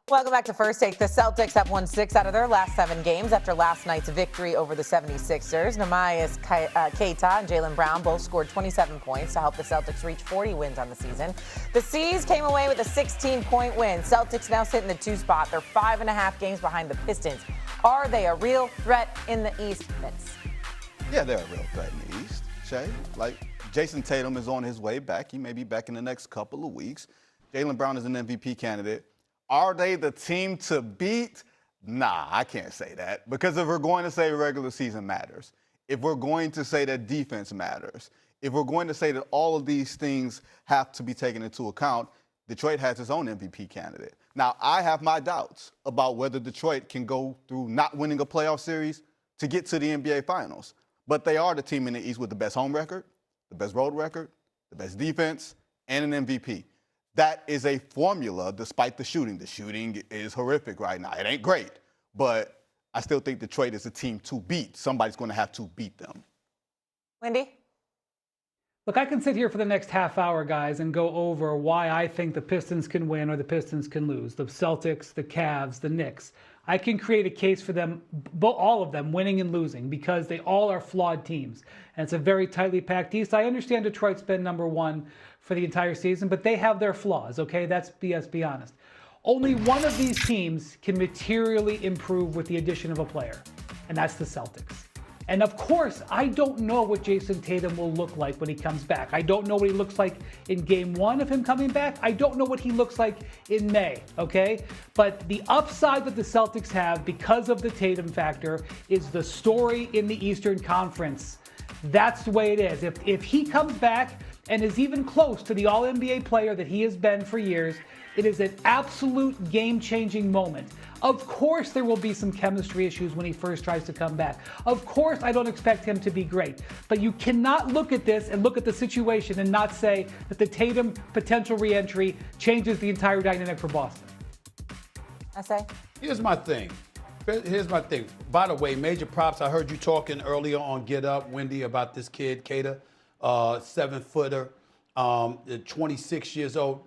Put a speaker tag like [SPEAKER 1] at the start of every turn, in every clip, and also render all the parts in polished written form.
[SPEAKER 1] Welcome back to First Take. The Celtics have won 6 out of their last 7 games after last night's victory over the 76ers. Neemias Queta and Jaylen Brown both scored 27 points to help the Celtics reach 40 wins on the season. The C's came away with a 16-point win. Celtics now sit in the 2 spot. They're 5.5 games behind the Pistons. Are they a real threat in the East, Vince?
[SPEAKER 2] Yeah, they're a real threat in the East, Shay. Like, Jason Tatum is on his way back. He may be back in the next couple of weeks. Jaylen Brown is an MVP candidate. Are they the team to beat? Nah, I can't say that. Because if we're going to say regular season matters, if we're going to say that defense matters, if we're going to say that all of these things have to be taken into account, Detroit has its own MVP candidate. Now, I have my doubts about whether Detroit can go through not winning a playoff series to get to the NBA Finals. But they are the team in the East with the best home record, the best road record, the best defense, and an MVP. That is a formula despite the shooting. The shooting is horrific right now. It ain't great, but I still think Detroit is a team to beat. Somebody's going to have to beat them.
[SPEAKER 1] Wendy?
[SPEAKER 3] Look, I can sit here for the next half hour, guys, and go over why I think the Pistons can win or the Pistons can lose. The Celtics, the Cavs, the Knicks. I can create a case for them, all of them, winning and losing because they all are flawed teams. And it's a very tightly packed East. I understand Detroit's been number 1 for the entire season, but they have their flaws, okay? Let's be honest. Only one of these teams can materially improve with the addition of a player, and that's the Celtics. And of course, I don't know what Jason Tatum will look like when he comes back. I don't know what he looks like in game 1 of him coming back. I don't know what he looks like in May, okay? But the upside that the Celtics have because of the Tatum factor is the story in the Eastern Conference. That's the way it is. If he comes back and is even close to the All-NBA player that he has been for years, it is an absolute game-changing moment. Of course there will be some chemistry issues when he first tries to come back. Of course I don't expect him to be great. But you cannot look at this and look at the situation and not say that the Tatum potential re-entry changes the entire dynamic for Boston.
[SPEAKER 1] I say?
[SPEAKER 4] Here's my thing. By the way, major props. I heard you talking earlier on Get Up, Wendy, about this kid, Queta, 7-footer, 26 years old.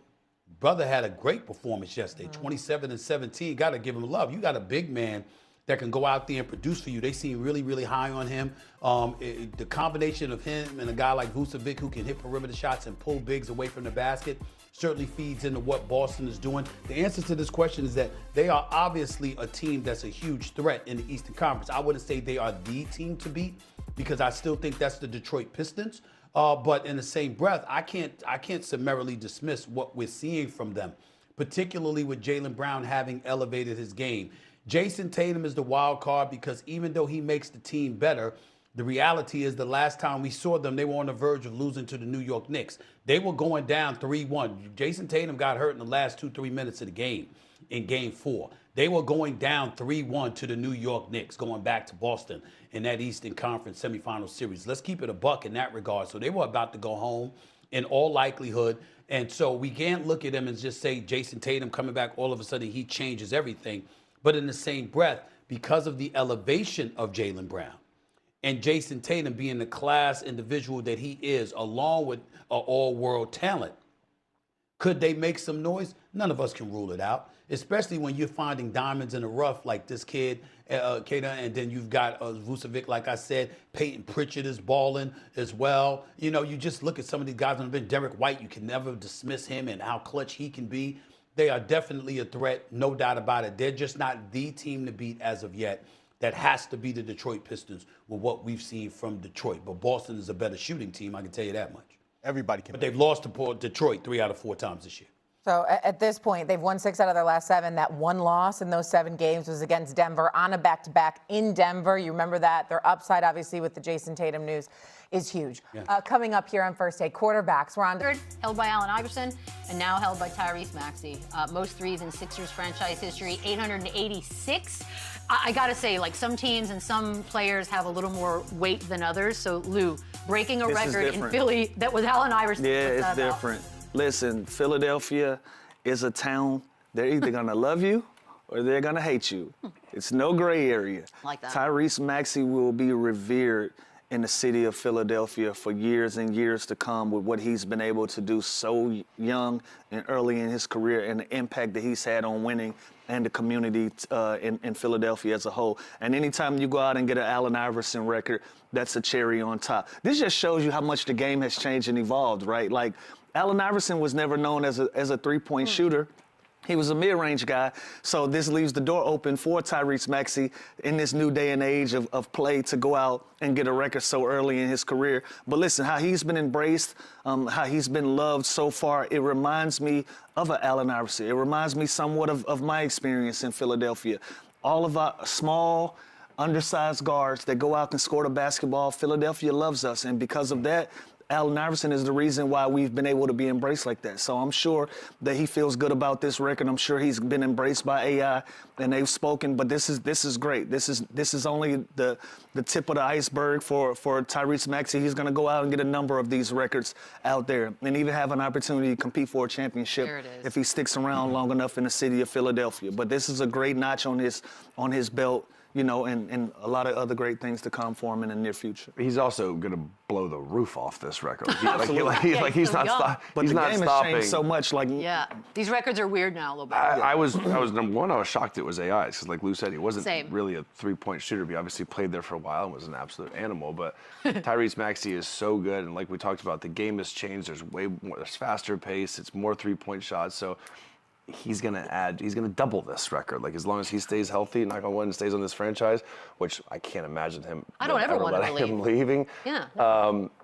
[SPEAKER 4] Brother had a great performance yesterday, 27 and 17. Got to give him love. You got a big man that can go out there and produce for you. They seem really, really high on him. The combination of him and a guy like Vucevic who can hit perimeter shots and pull bigs away from the basket certainly feeds into what Boston is doing. The answer to this question is that they are obviously a team that's a huge threat in the Eastern Conference. I wouldn't say they are the team to beat because I still think that's the Detroit Pistons. But in the same breath, I can't summarily dismiss what we're seeing from them, particularly with Jaylen Brown having elevated his game. Jason Tatum is the wild card because even though he makes the team better, the reality is the last time we saw them, they were on the verge of losing to the New York Knicks. They were going down 3-1. Jason Tatum got hurt in the last 2-3 minutes of the game in game 4. They were going down 3-1 to the New York Knicks, going back to Boston in that Eastern Conference semifinal series. Let's keep it a buck in that regard. So they were about to go home in all likelihood. And so we can't look at them and just say Jason Tatum coming back, all of a sudden he changes everything. But in the same breath, because of the elevation of Jaylen Brown and Jason Tatum being the class individual that he is, along with an all-world talent, could they make some noise? None of us can rule it out, especially when you're finding diamonds in the rough like this kid, Queta, and then you've got Vucevic, like I said. Peyton Pritchard is balling as well. You know, you just look at some of these guys that have been. Derek White, you can never dismiss him and how clutch he can be. They are definitely a threat, no doubt about it. They're just not the team to beat as of yet. That has to be the Detroit Pistons with what we've seen from Detroit. But Boston is a better shooting team, I can tell you that much.
[SPEAKER 2] Everybody can.
[SPEAKER 4] But they've lost to Detroit 3 out of 4 times this year.
[SPEAKER 1] So at this point, they've won 6 out of their last 7. That one loss in those 7 games was against Denver on a back-to-back in Denver. You remember that. Their upside, obviously, with the Jason Tatum news is huge. Yeah. Coming up here on First Take, quarterbacks. We're on.
[SPEAKER 5] Held by Allen Iverson and now held by Tyrese Maxey. Most threes in Sixers franchise history, 886. I got to say, like, some teams and some players have a little more weight than others. So, Lou, breaking a record in Philly that was Allen Iverson.
[SPEAKER 6] Yeah, it's different. Listen, Philadelphia is a town. They're either going to love you or they're going to hate you. It's no gray area.
[SPEAKER 5] Like that.
[SPEAKER 6] Tyrese Maxey will be revered in the city of Philadelphia for years and years to come with what he's been able to do so young and early in his career and the impact that he's had on winning and the community in Philadelphia as a whole. And anytime you go out and get an Allen Iverson record, that's a cherry on top. This just shows you how much the game has changed and evolved, right? Like, Allen Iverson was never known as a three-point shooter. He was a mid-range guy, so this leaves the door open for Tyrese Maxey in this new day and age of play to go out and get a record so early in his career. But listen, how he's been embraced, how he's been loved so far, it reminds me of an Allen Iverson. It reminds me somewhat of my experience in Philadelphia. All of our small, undersized guards that go out and score the basketball, Philadelphia loves us, and because of that, Allen Iverson is the reason why we've been able to be embraced like that. So I'm sure that he feels good about this record. I'm sure he's been embraced by AI, and they've spoken. But this is great. This is only the tip of the iceberg for Tyrese Maxey. He's going to go out and get a number of these records out there, and even have an opportunity to compete for a championship if he sticks around long enough in the city of Philadelphia. But this is a great notch on his belt. You know, and a lot of other great things to come for him in the near future.
[SPEAKER 7] He's also going to blow the roof off this record.
[SPEAKER 6] He's not stopping. But the game has changed so much. Like,
[SPEAKER 5] yeah, these records are weird now a little bit.
[SPEAKER 7] I was number one. I was shocked it was AI because, like Lou said, he wasn't
[SPEAKER 5] Same.
[SPEAKER 7] really a three-point shooter. He obviously played there for a while and was an absolute animal. But Tyrese Maxey is so good, and like we talked about, the game has changed. There's way more. There's faster pace. It's more three-point shots. So he's gonna double this record. Like, as long as he stays healthy, knock on wood, and stays on this franchise, which I can't imagine him.
[SPEAKER 5] I don't ever want to
[SPEAKER 7] him leaving.
[SPEAKER 5] Yeah.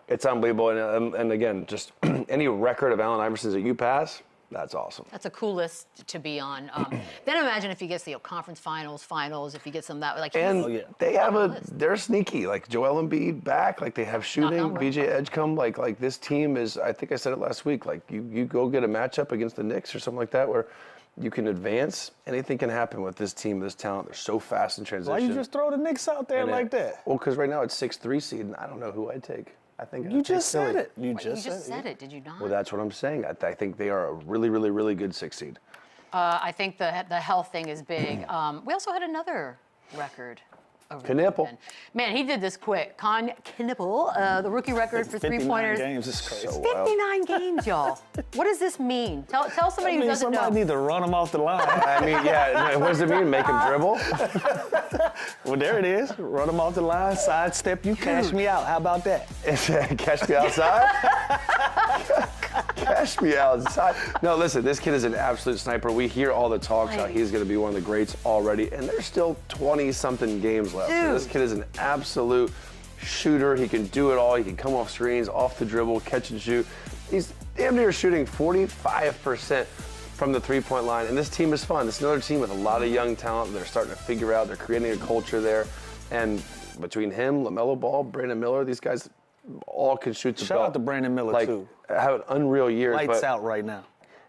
[SPEAKER 7] It's unbelievable, and again, just any record of Allen Iverson's that you pass, that's awesome.
[SPEAKER 5] That's a cool list to be on. Then imagine if he gets the conference finals, if he gets them that way. Like,
[SPEAKER 7] And they're sneaky. Like Joel Embiid back, like they have shooting. BJ Edgecombe, like this team is. I think I said it last week. Like you go get a matchup against the Knicks or something like that where you can advance. Anything can happen with this team, this talent. They're so fast in transition.
[SPEAKER 6] why you just throw the Knicks out there like that?
[SPEAKER 7] Well, because right now it's 6-3 seed, and I don't know who I'd take. I think
[SPEAKER 6] You just said it.
[SPEAKER 5] you just said it, did you not?
[SPEAKER 7] Well, that's what I'm saying. I think they are a really, really, really good 6 seed.
[SPEAKER 5] I think the health thing is big. We also had another record.
[SPEAKER 7] Knipple.
[SPEAKER 5] Man, he did this quick. Knipple, the rookie record for
[SPEAKER 6] 59
[SPEAKER 5] three-pointers.
[SPEAKER 6] games is crazy.
[SPEAKER 5] 59 games, y'all. What does this mean? Tell somebody who doesn't know.
[SPEAKER 6] Somebody need to run him off the line.
[SPEAKER 7] I mean, yeah, what does it mean? Make him dribble?
[SPEAKER 6] Well, there it is. Run him off the line, sidestep you, cash me out. How about that?
[SPEAKER 7] Cash me outside? Cash me outside. No, listen, this kid is an absolute sniper. We hear all the talks how he's going to be one of the greats already, and there's still 20-something games left. So this kid is an absolute shooter. He can do it all. He can come off screens, off the dribble, catch and shoot. He's damn near shooting 45% from the three-point line, and this team is fun. This is another team with a lot of young talent that are starting to figure out. They're creating a culture there, and between him, LaMelo Ball, Brandon Miller, these guys all can shoot the ball.
[SPEAKER 6] Shout out to Brandon Miller, too.
[SPEAKER 7] Have an unreal year.
[SPEAKER 6] Lights out right now.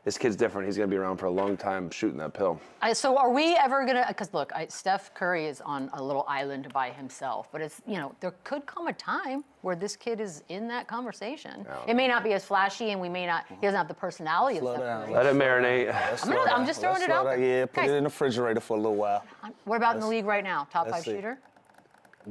[SPEAKER 7] This kid's different. He's going to be around for a long time shooting that pill.
[SPEAKER 5] So are we ever going to, because look, Steph Curry is on a little island by himself, but it's, there could come a time where this kid is in that conversation. It may not be as flashy, and he doesn't have the personality of Steph Curry.
[SPEAKER 7] Let it marinate.
[SPEAKER 5] I'm just throwing it out there.
[SPEAKER 6] Yeah, put
[SPEAKER 5] Guys,
[SPEAKER 6] it in the refrigerator for a little while.
[SPEAKER 5] what about in the league right now? Top 5 shooter?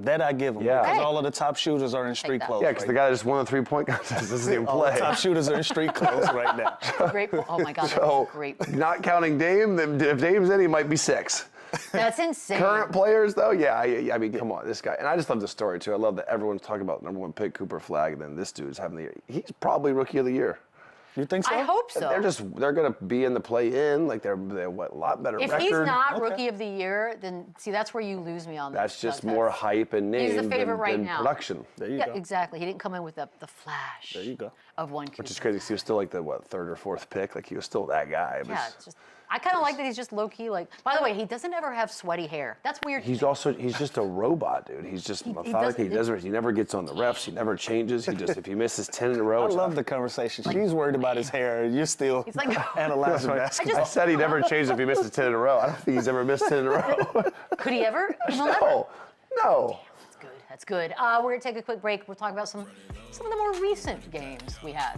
[SPEAKER 6] That I give him.
[SPEAKER 7] Yeah.
[SPEAKER 6] Because
[SPEAKER 5] Hey.
[SPEAKER 6] all of the top shooters are in street clothes.
[SPEAKER 7] Yeah, because the guy that just won the three-point contest doesn't even
[SPEAKER 6] All the
[SPEAKER 7] play.
[SPEAKER 6] top shooters are in street clothes right now.
[SPEAKER 5] Great. Oh my God,
[SPEAKER 7] So,
[SPEAKER 5] that's great.
[SPEAKER 7] not counting Dame, then if Dame's in, he might be 6.
[SPEAKER 5] That's insane.
[SPEAKER 7] Current players, though, I mean, come on, this guy. And I just love the story, too. I love that everyone's talking about number 1 pick, Cooper Flagg, and then this dude's having the year. He's probably Rookie of the Year.
[SPEAKER 6] You think so?
[SPEAKER 5] I hope so.
[SPEAKER 7] They're going to be in the play-in. Like, they're a lot better
[SPEAKER 5] If
[SPEAKER 7] record.
[SPEAKER 5] he's not Rookie of the Year, then see, that's where you lose me on that.
[SPEAKER 7] That's just more hype and name
[SPEAKER 5] He's the favorite right
[SPEAKER 7] than
[SPEAKER 5] now.
[SPEAKER 7] production.
[SPEAKER 6] There you
[SPEAKER 5] Yeah,
[SPEAKER 6] go.
[SPEAKER 5] exactly. He didn't come in with the flash
[SPEAKER 6] There you go.
[SPEAKER 5] of one kid.
[SPEAKER 7] Which is crazy. 'Cause he was still like the, 3rd or 4th pick. Like, he was still that guy. It
[SPEAKER 5] Yeah,
[SPEAKER 7] was-
[SPEAKER 5] it's just. I kind of like that he's just low key. Like, by the way, he doesn't ever have sweaty hair. That's weird. to
[SPEAKER 7] He's
[SPEAKER 5] me.
[SPEAKER 7] he's just a robot, dude. He's just methodical. He never gets on the refs. He never changes. If he misses 10 in a row.
[SPEAKER 6] I love the conversation. She's worried about his hair. You're still
[SPEAKER 5] He's like,
[SPEAKER 6] analyzing basketball.
[SPEAKER 7] I said he never changed if he misses 10 in a row. I don't think he's ever missed 10 in a row.
[SPEAKER 5] could he ever? He will never.
[SPEAKER 7] No.
[SPEAKER 5] That's good. That's good. We're gonna take a quick break. We'll talk about some of the more recent games we had.